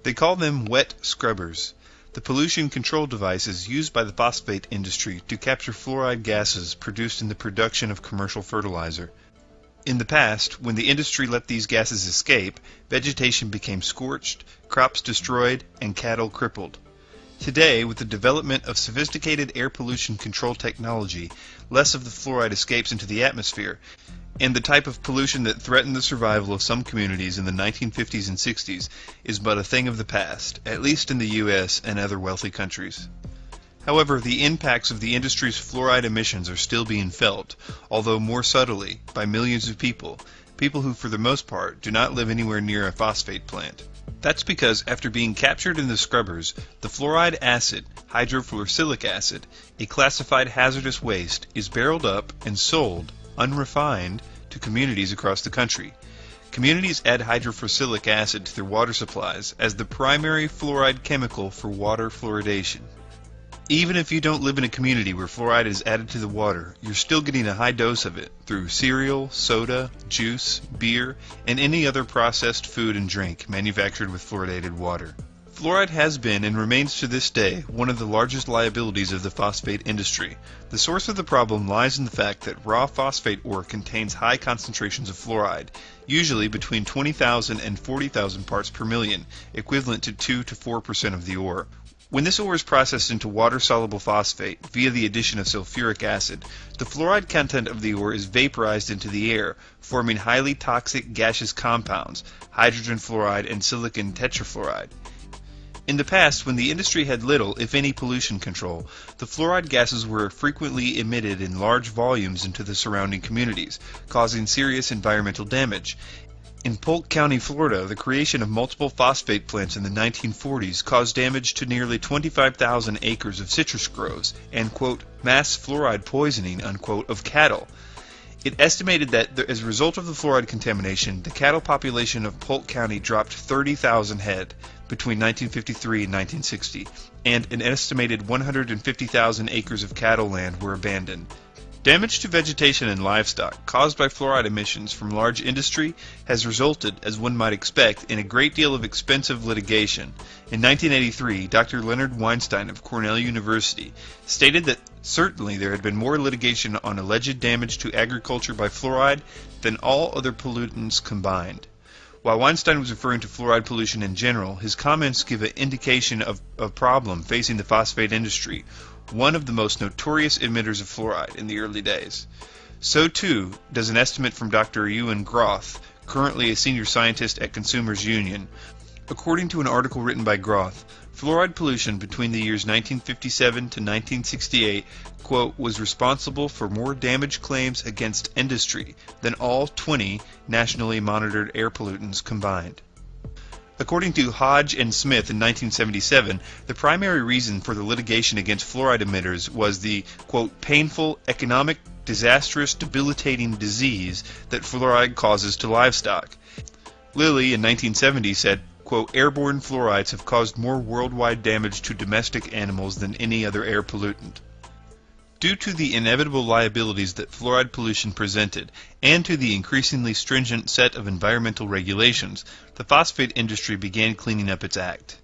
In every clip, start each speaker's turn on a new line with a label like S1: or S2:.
S1: They call them wet scrubbers, the pollution control devices used by the phosphate industry to capture fluoride gases produced in the production of commercial fertilizer. In the past, when the industry let these gases escape, vegetation became scorched, crops destroyed, and cattle crippled. Today, with the development of sophisticated air pollution control technology, less of the fluoride escapes into the atmosphere, and the type of pollution that threatened the survival of some communities in the 1950s and 60s is but a thing of the past, at least in the U.S. and other wealthy countries. However, the impacts of the industry's fluoride emissions are still being felt, although more subtly, by millions of people who for the most part do not live anywhere near a phosphate plant. That's because after being captured in the scrubbers, the fluoride acid, hydrofluorosilicic acid, a classified hazardous waste, is barreled up and sold, unrefined, to communities across the country. Communities add hydrofluorosilicic acid to their water supplies as the primary fluoride chemical for water fluoridation. Even if you don't live in a community where fluoride is added to the water, you're still getting a high dose of it through cereal, soda, juice, beer, and any other processed food and drink manufactured with fluoridated water. Fluoride has been and remains to this day one of the largest liabilities of the phosphate industry. The source of the problem lies in the fact that raw phosphate ore contains high concentrations of fluoride, usually between 20,000 and 40,000 parts per million, equivalent to 2 to 4% of the ore. When this ore is processed into water-soluble phosphate via the addition of sulfuric acid, the fluoride content of the ore is vaporized into the air, forming highly toxic gaseous compounds, hydrogen fluoride and silicon tetrafluoride. In the past, when the industry had little, if any, pollution control, the fluoride gases were frequently emitted in large volumes into the surrounding communities, causing serious environmental damage. In Polk County, Florida, the creation of multiple phosphate plants in the 1940s caused damage to nearly 25,000 acres of citrus groves and, quote, mass fluoride poisoning, unquote, of cattle. It estimated that as a result of the fluoride contamination, the cattle population of Polk County dropped 30,000 head between 1953 and 1960, and an estimated 150,000 acres of cattle land were abandoned. Damage to vegetation and livestock caused by fluoride emissions from large industry has resulted, as one might expect, in a great deal of expensive litigation. In 1983, Dr. Leonard Weinstein of Cornell University stated that certainly there had been more litigation on alleged damage to agriculture by fluoride than all other pollutants combined. While Weinstein was referring to fluoride pollution in general, his comments give an indication of a problem facing the phosphate industry, one of the most notorious emitters of fluoride in the early days. So too does an estimate from Dr. Ewan Groth, currently a senior scientist at Consumers Union. According to an article written by Groth, fluoride pollution between the years 1957 to 1968, quote, was responsible for more damage claims against industry than all 20 nationally monitored air pollutants combined. According to Hodge and Smith in 1977, the primary reason for the litigation against fluoride emitters was the, quote, painful, economic, disastrous, debilitating disease that fluoride causes to livestock. Lilly in 1970 said, quote, airborne fluorides have caused more worldwide damage to domestic animals than any other air pollutant. Due to the inevitable liabilities that fluoride pollution presented, and to the increasingly stringent set of environmental regulations, the phosphate industry began cleaning up its act.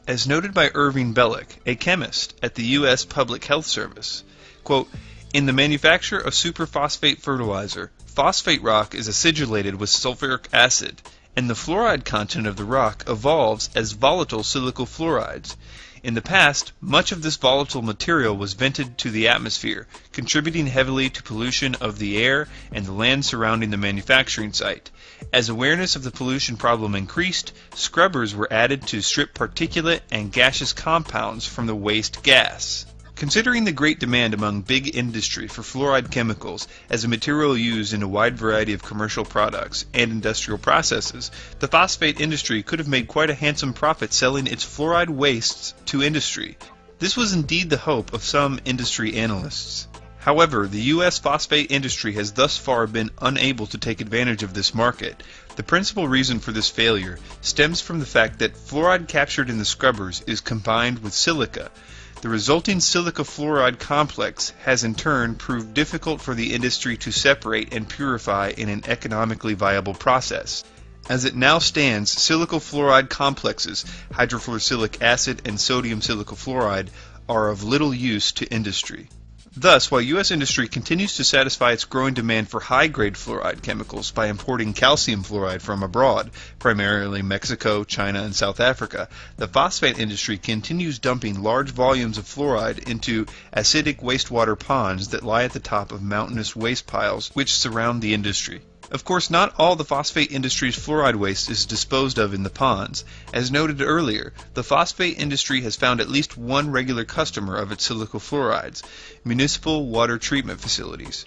S1: As noted by Irving Bellick, a chemist at the U.S. Public Health Service, quote, in the manufacture of superphosphate fertilizer, phosphate rock is acidulated with sulfuric acid, and the fluoride content of the rock evolves as volatile silicofluorides. In the past, much of this volatile material was vented to the atmosphere, contributing heavily to pollution of the air and the land surrounding the manufacturing site. As awareness of the pollution problem increased, scrubbers were added to strip particulate and gaseous compounds from the waste gas. Considering the great demand among big industry for fluoride chemicals as a material used in a wide variety of commercial products and industrial processes, the phosphate industry could have made quite a handsome profit selling its fluoride wastes to industry. This was indeed the hope of some industry analysts. However, the U.S. phosphate industry has thus far been unable to take advantage of this market. The principal reason for this failure stems from the fact that fluoride captured in the scrubbers is combined with silica. The resulting silica-fluoride complex has in turn proved difficult for the industry to separate and purify in an economically viable process. As it now stands, silicofluoride complexes, hydrofluorosilicic acid and sodium silicofluoride, are of little use to industry. Thus, while U.S. industry continues to satisfy its growing demand for high-grade fluoride chemicals by importing calcium fluoride from abroad, primarily Mexico, China, and South Africa, the phosphate industry continues dumping large volumes of fluoride into acidic wastewater ponds that lie at the top of mountainous waste piles which surround the industry. Of course, not all the phosphate industry's fluoride waste is disposed of in the ponds. As noted earlier, the phosphate industry has found at least one regular customer of its silicofluorides: municipal water treatment facilities.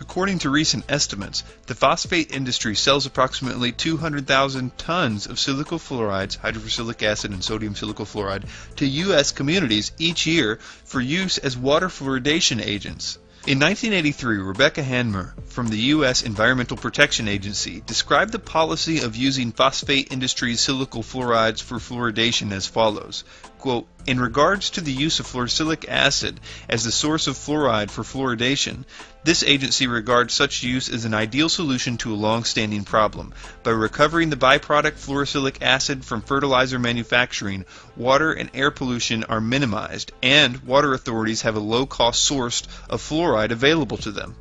S1: According to recent estimates, the phosphate industry sells approximately 200,000 tons of silicofluorides, hydrofluorosilicic acid, and sodium silicofluoride to U.S. communities each year for use as water fluoridation agents. In 1983, Rebecca Hanmer from the U.S. Environmental Protection Agency described the policy of using phosphate industry's silicofluorides for fluoridation as follows, quote, "In regards to the use of fluorosilicic acid as the source of fluoride for fluoridation, this agency regards such use as an ideal solution to a long-standing problem. By recovering the byproduct fluorosilicic acid from fertilizer manufacturing, water and air pollution are minimized, and water authorities have a low-cost source of fluoride available to them."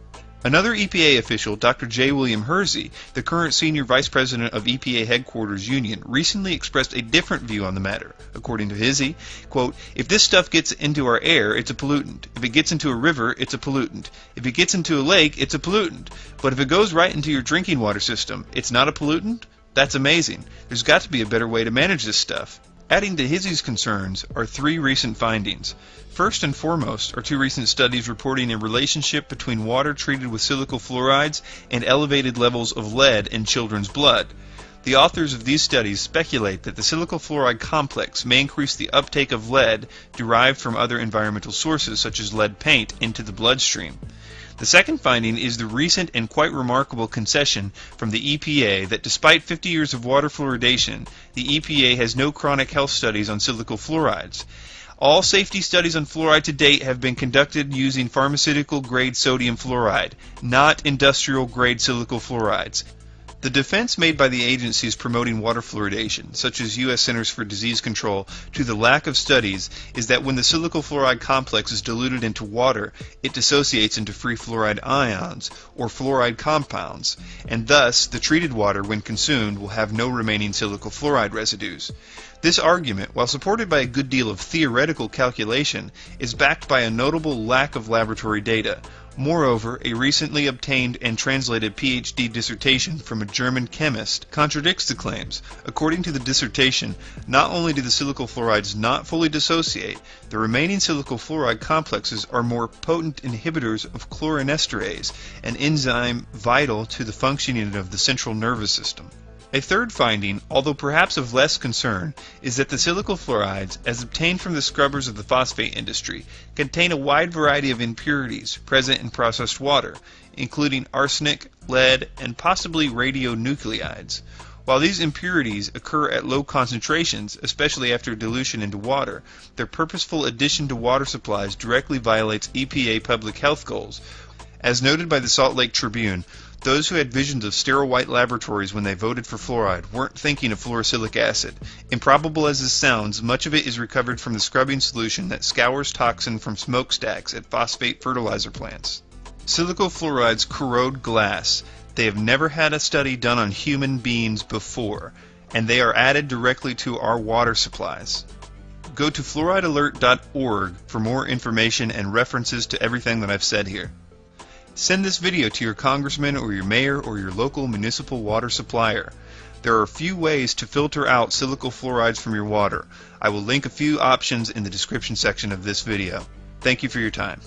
S1: Another EPA official, Dr. J. William Hersey, the current Senior Vice President of EPA Headquarters Union, recently expressed a different view on the matter. According to Hersey, quote, "If this stuff gets into our air, it's a pollutant. If it gets into a river, it's a pollutant. If it gets into a lake, it's a pollutant. But if it goes right into your drinking water system, it's not a pollutant? That's amazing. There's got to be a better way to manage this stuff." Adding to Hersey's concerns are three recent findings. First and foremost are two recent studies reporting a relationship between water treated with silicofluorides and elevated levels of lead in children's blood. The authors of these studies speculate that the silicofluoride complex may increase the uptake of lead derived from other environmental sources such as lead paint into the bloodstream. The second finding is the recent and quite remarkable concession from the EPA that despite 50 years of water fluoridation, the EPA has no chronic health studies on silicofluorides. All safety studies on fluoride to date have been conducted using pharmaceutical-grade sodium fluoride, not industrial-grade silicofluorides. The defense made by the agencies promoting water fluoridation, such as U.S. Centers for Disease Control, to the lack of studies is that when the silicofluoride complex is diluted into water, it dissociates into free fluoride ions, or fluoride compounds, and thus the treated water, when consumed, will have no remaining silicofluoride residues. This argument, while supported by a good deal of theoretical calculation, is backed by a notable lack of laboratory data. Moreover, a recently obtained and translated PhD dissertation from a German chemist contradicts the claims. According to the dissertation, not only do the silicofluorides not fully dissociate, the remaining silicofluoride complexes are more potent inhibitors of chloranesterase, an enzyme vital to the functioning of the central nervous system. A third finding, although perhaps of less concern, is that the silicofluorides, as obtained from the scrubbers of the phosphate industry, contain a wide variety of impurities present in processed water, including arsenic, lead, and possibly radionuclides. While these impurities occur at low concentrations, especially after dilution into water, their purposeful addition to water supplies directly violates EPA public health goals. As noted by the Salt Lake Tribune, those who had visions of sterile white laboratories when they voted for fluoride weren't thinking of fluorosilicic acid. Improbable as this sounds, much of it is recovered from the scrubbing solution that scours toxin from smokestacks at phosphate fertilizer plants. Silicofluorides corrode glass. They have never had a study done on human beings before, and they are added directly to our water supplies. Go to fluoridealert.org for more information and references to everything that I've said here. Send this video to your congressman or your mayor or your local municipal water supplier. There are a few ways to filter out silicofluorides from your water. I will link a few options in the description section of this video. Thank you for your time.